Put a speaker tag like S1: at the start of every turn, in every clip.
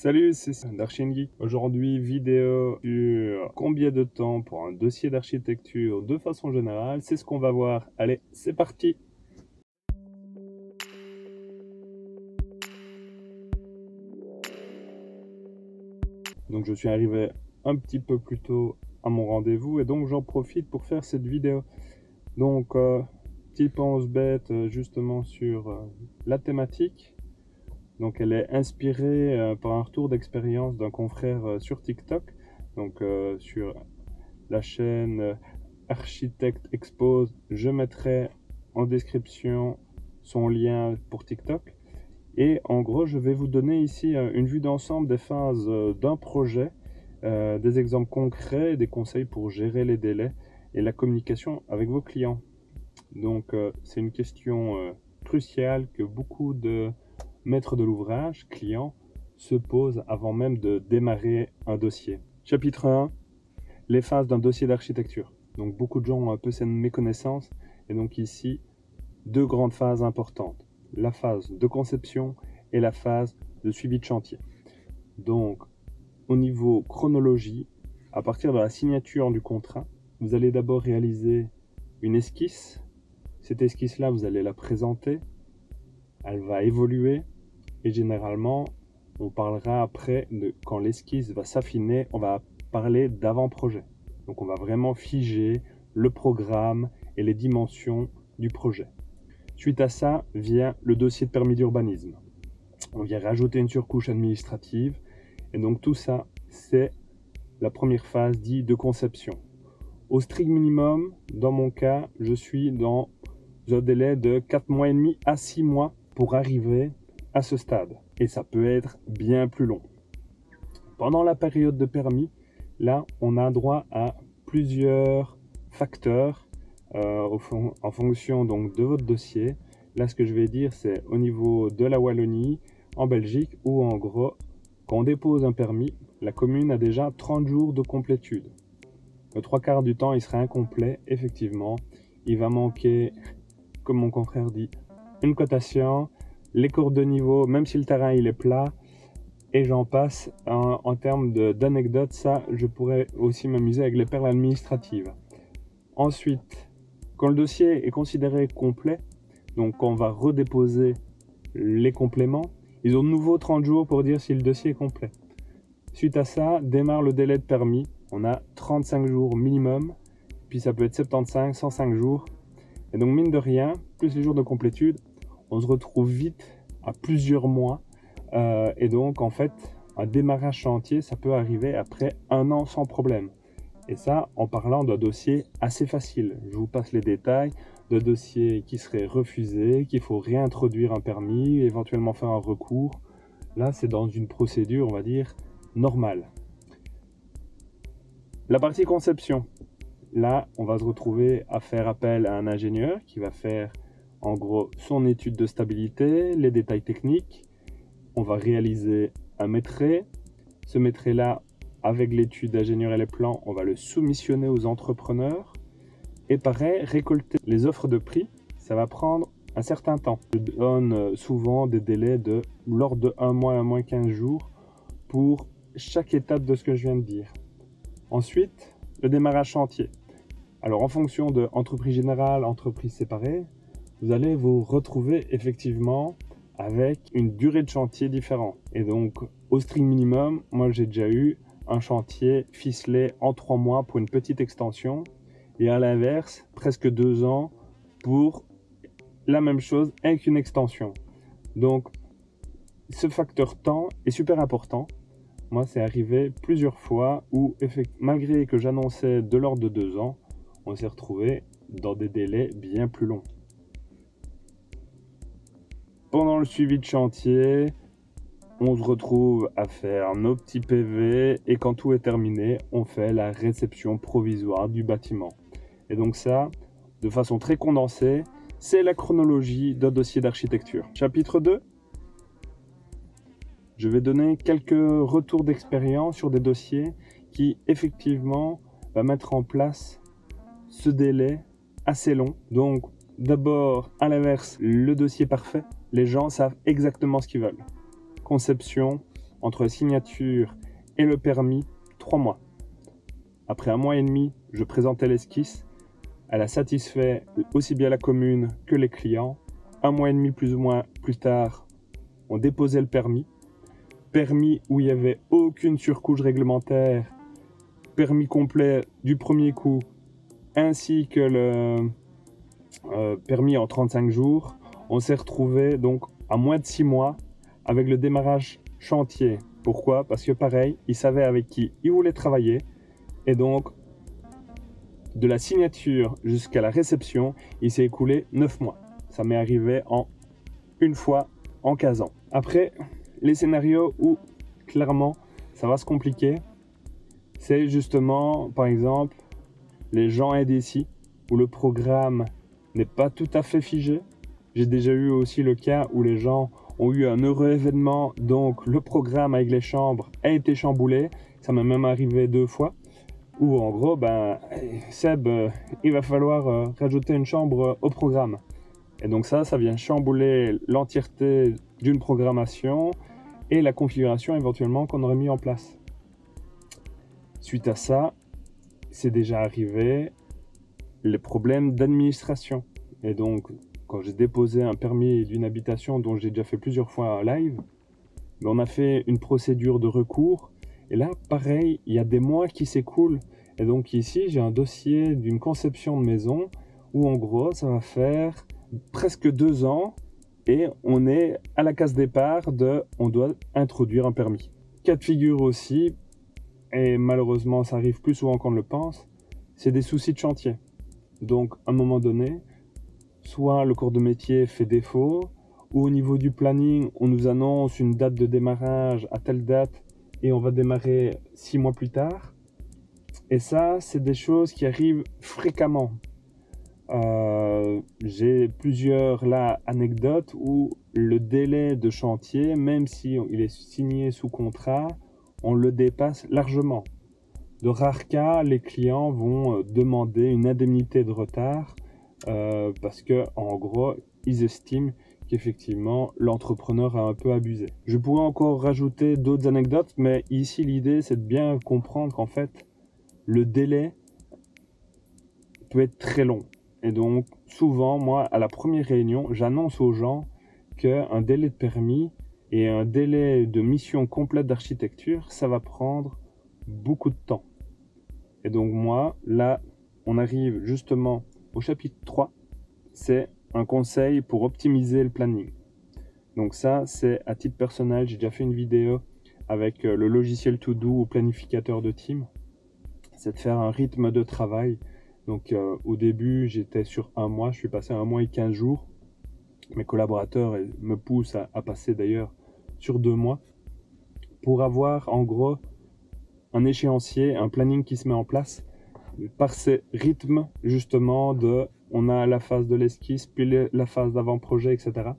S1: Salut, c'est d'Arching. Aujourd'hui, vidéo sur combien de temps pour un dossier d'architecture de façon générale. C'est ce qu'on va voir. Allez, c'est parti! Donc je suis arrivé un petit peu plus tôt à mon rendez-vous et donc j'en profite pour faire cette vidéo. Donc, petit pense bête justement sur la thématique. Donc elle est inspirée par un retour d'expérience d'un confrère sur TikTok, donc sur la chaîne Architecte Expose. Je mettrai en description son lien pour TikTok. Et en gros, je vais vous donner ici une vue d'ensemble des phases d'un projet, des exemples concrets, des conseils pour gérer les délais et la communication avec vos clients. Donc c'est une question cruciale que beaucoup de maîtres de l'ouvrage, clients, se posent avant même de démarrer un dossier. Chapitre 1, les phases d'un dossier d'architecture. Donc beaucoup de gens ont un peu cette méconnaissance, et donc ici, deux grandes phases importantes. La phase de conception et la phase de suivi de chantier. Donc, au niveau chronologie, à partir de la signature du contrat, vous allez d'abord réaliser une esquisse. Cette esquisse-là, vous allez la présenter. Elle va évoluer et généralement, on parlera après de quand l'esquisse va s'affiner, on va parler d'avant-projet. Donc, on va vraiment figer le programme et les dimensions du projet. Suite à ça vient le dossier de permis d'urbanisme. On vient rajouter une surcouche administrative. Et donc tout ça, c'est la première phase dite de conception. Au strict minimum, dans mon cas, je suis dans un délai de 4 mois et demi à 6 mois pour arriver à ce stade. Et ça peut être bien plus long. Pendant la période de permis, là, on a droit à plusieurs facteurs en fonction donc de votre dossier. Là, ce que je vais dire, c'est au niveau de la Wallonie, en Belgique, où en gros, quand on dépose un permis, la commune a déjà 30 jours de complétude. Le 3/4 du temps, il sera incomplet, effectivement. Il va manquer, comme mon confrère dit, une cotation, les courbes de niveau, même si le terrain il est plat, et j'en passe. En termes d'anecdotes, ça, je pourrais aussi m'amuser avec les perles administratives. Ensuite, quand le dossier est considéré complet, donc quand on va redéposer les compléments, ils ont de nouveau 30 jours pour dire si le dossier est complet. Suite à ça, démarre le délai de permis. On a 35 jours minimum, puis ça peut être 75, 105 jours. Et donc mine de rien, plus les jours de complétude, on se retrouve vite à plusieurs mois. Et donc en fait, un démarrage chantier, ça peut arriver après 1 an sans problème. Et ça, en parlant d'un dossier assez facile. Je vous passe les détails de dossiers qui seraient refusés, qu'il faut réintroduire un permis, éventuellement faire un recours. Là, c'est dans une procédure, on va dire, normale. La partie conception. Là, on va se retrouver à faire appel à un ingénieur qui va faire, en gros, son étude de stabilité, les détails techniques. On va réaliser un maîtrais. Ce maîtrais-là, avec l'étude d'ingénieur et les plans, on va le soumissionner aux entrepreneurs. Et pareil, récolter les offres de prix, ça va prendre un certain temps. Je donne souvent des délais de l'ordre de 1 mois, 1 mois 15 jours pour chaque étape de ce que je viens de dire. Ensuite, le démarrage chantier. Alors en fonction de entreprise générale, entreprise séparée, vous allez vous retrouver effectivement avec une durée de chantier différente. Et donc au strict minimum, moi j'ai déjà eu un chantier ficelé en 3 mois pour une petite extension, et à l'inverse, presque 2 ans pour la même chose avec une extension. Donc ce facteur temps est super important. Moi, c'est arrivé plusieurs fois où, malgré que j'annonçais de l'ordre de 2 ans, on s'est retrouvé dans des délais bien plus longs. Pendant le suivi de chantier, on se retrouve à faire nos petits PV et quand tout est terminé, on fait la réception provisoire du bâtiment. Et donc ça, de façon très condensée, c'est la chronologie d'un dossier d'architecture. Chapitre 2. Je vais donner quelques retours d'expérience sur des dossiers qui, effectivement, va mettre en place ce délai assez long. Donc, d'abord, à l'inverse, le dossier parfait. Les gens savent exactement ce qu'ils veulent. Conception, entre la signature et le permis, 3 mois. Après 1 mois et demi, je présentais l'esquisse. Elle a satisfait aussi bien la commune que les clients. 1 mois et demi plus ou moins plus tard, on déposait le permis. Permis où il n'y avait aucune surcouche réglementaire. Permis complet du premier coup, ainsi que le permis en 35 jours. On s'est retrouvé donc à moins de 6 mois avec le démarrage chantier. Pourquoi? Parce que pareil, il savait avec qui il voulait travailler. Et donc, de la signature jusqu'à la réception, il s'est écoulé 9 mois. Ça m'est arrivé en une fois en 15 ans. Après, les scénarios où clairement ça va se compliquer, c'est justement, par exemple, les gens indécis, où le programme n'est pas tout à fait figé. J'ai déjà eu aussi le cas où les gens ont eu un heureux événement, donc le programme avec les chambres a été chamboulé. Ça m'est même arrivé 2 fois. Où en gros, Seb, il va falloir rajouter une chambre au programme. Et donc ça vient chambouler l'entièreté d'une programmation et la configuration éventuellement qu'on aurait mis en place. Suite à ça, c'est déjà arrivé les problèmes d'administration. Et donc, quand j'ai déposé un permis d'une habitation dont j'ai déjà fait plusieurs fois un live, on a fait une procédure de recours. Et là, pareil, il y a des mois qui s'écoulent. Et donc ici, j'ai un dossier d'une conception de maison où en gros, ça va faire presque 2 ans et on est à la case départ on doit introduire un permis. Cas de figure aussi, et malheureusement ça arrive plus souvent qu'on ne le pense, c'est des soucis de chantier. Donc à un moment donné, soit le corps de métier fait défaut, ou au niveau du planning, on nous annonce une date de démarrage à telle date et on va démarrer 6 mois plus tard. Et ça, c'est des choses qui arrivent fréquemment. J'ai plusieurs anecdotes où le délai de chantier, même si il est signé sous contrat, on le dépasse largement. De rares cas, les clients vont demander une indemnité de retard parce que, en gros, ils estiment qu'effectivement l'entrepreneur a un peu abusé. Je pourrais encore rajouter d'autres anecdotes, mais ici l'idée c'est de bien comprendre qu'en fait le délai peut être très long. Et donc souvent, moi, à la première réunion, j'annonce aux gens qu'un délai de permis et un délai de mission complète d'architecture, ça va prendre beaucoup de temps. Et donc moi, là, on arrive justement au chapitre 3, c'est un conseil pour optimiser le planning. Donc ça, c'est à titre personnel, j'ai déjà fait une vidéo avec le logiciel To-Do ou planificateur de team. C'est de faire un rythme de travail. Donc au début, j'étais sur 1 mois, je suis passé à 1 mois et 15 jours. Mes collaborateurs me poussent à passer d'ailleurs sur 2 mois pour avoir en gros un échéancier, un planning qui se met en place par ces rythmes justement on a la phase de l'esquisse, puis la phase d'avant-projet, etc.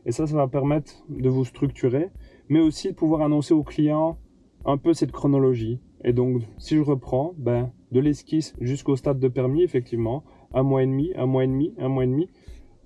S1: Et ça va permettre de vous structurer, mais aussi de pouvoir annoncer aux clients un peu cette chronologie. Et donc, si je reprends, de l'esquisse jusqu'au stade de permis, effectivement, 1 mois et demi, 1 mois et demi, 1 mois et demi,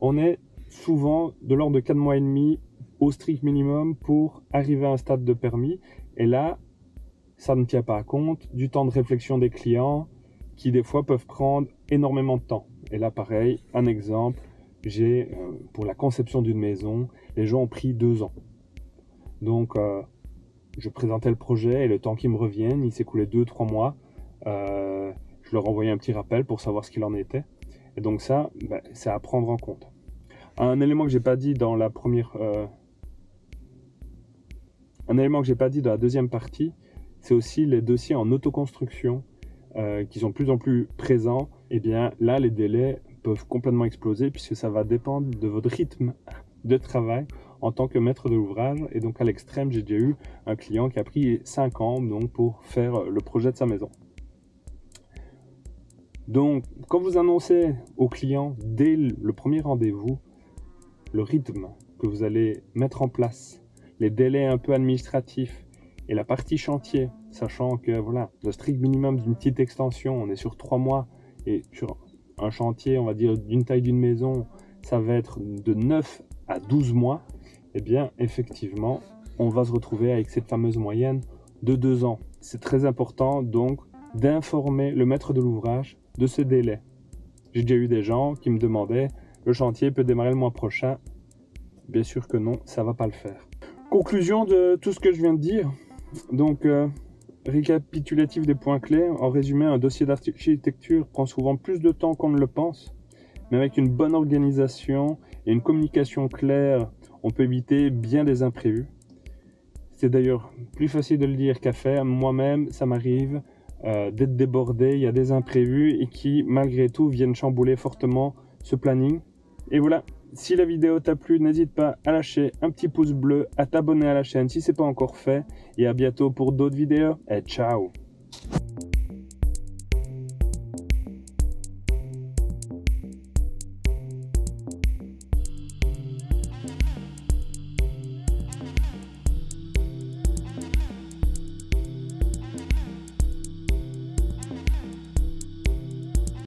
S1: on est souvent de l'ordre de 4 mois et demi au strict minimum pour arriver à un stade de permis. Et là, ça ne tient pas compte du temps de réflexion des clients qui, des fois, peuvent prendre énormément de temps. Et là, pareil, un exemple, pour la conception d'une maison, les gens ont pris 2 ans. Donc, je présentais le projet et le temps qu'ils me reviennent, il s'écoulait 2-3 mois. Je leur envoyais un petit rappel pour savoir ce qu'il en était. Et donc ça, c'est à prendre en compte. Un élément que j'ai pas dit dans la deuxième partie, c'est aussi les dossiers en autoconstruction qui sont de plus en plus présents. Et bien là, les délais peuvent complètement exploser puisque ça va dépendre de votre rythme de travail en tant que maître de l'ouvrage. Et donc à l'extrême, j'ai déjà eu un client qui a pris 5 ans donc, pour faire le projet de sa maison. Donc quand vous annoncez au client dès le premier rendez-vous le rythme que vous allez mettre en place, les délais un peu administratifs et la partie chantier, sachant que voilà, le strict minimum d'une petite extension, on est sur 3 mois, et sur un chantier, on va dire, d'une taille d'une maison, ça va être de 9 à 12 mois, et bien effectivement, on va se retrouver avec cette fameuse moyenne de 2 ans. C'est très important donc d'informer le maître de l'ouvrage de ce délai. J'ai déjà eu des gens qui me demandaient « le chantier peut démarrer le mois prochain ». Bien sûr que non, ça va pas le faire. Conclusion de tout ce que je viens de dire. Donc, récapitulatif des points clés. En résumé, un dossier d'architecture prend souvent plus de temps qu'on ne le pense. Mais avec une bonne organisation et une communication claire, on peut éviter bien des imprévus. C'est d'ailleurs plus facile de le dire qu'à faire. Moi-même, ça m'arrive d'être débordé, il y a des imprévus et qui, malgré tout, viennent chambouler fortement ce planning. Et voilà, si la vidéo t'a plu, n'hésite pas à lâcher un petit pouce bleu, à t'abonner à la chaîne si ce n'est pas encore fait. Et à bientôt pour d'autres vidéos. Et ciao!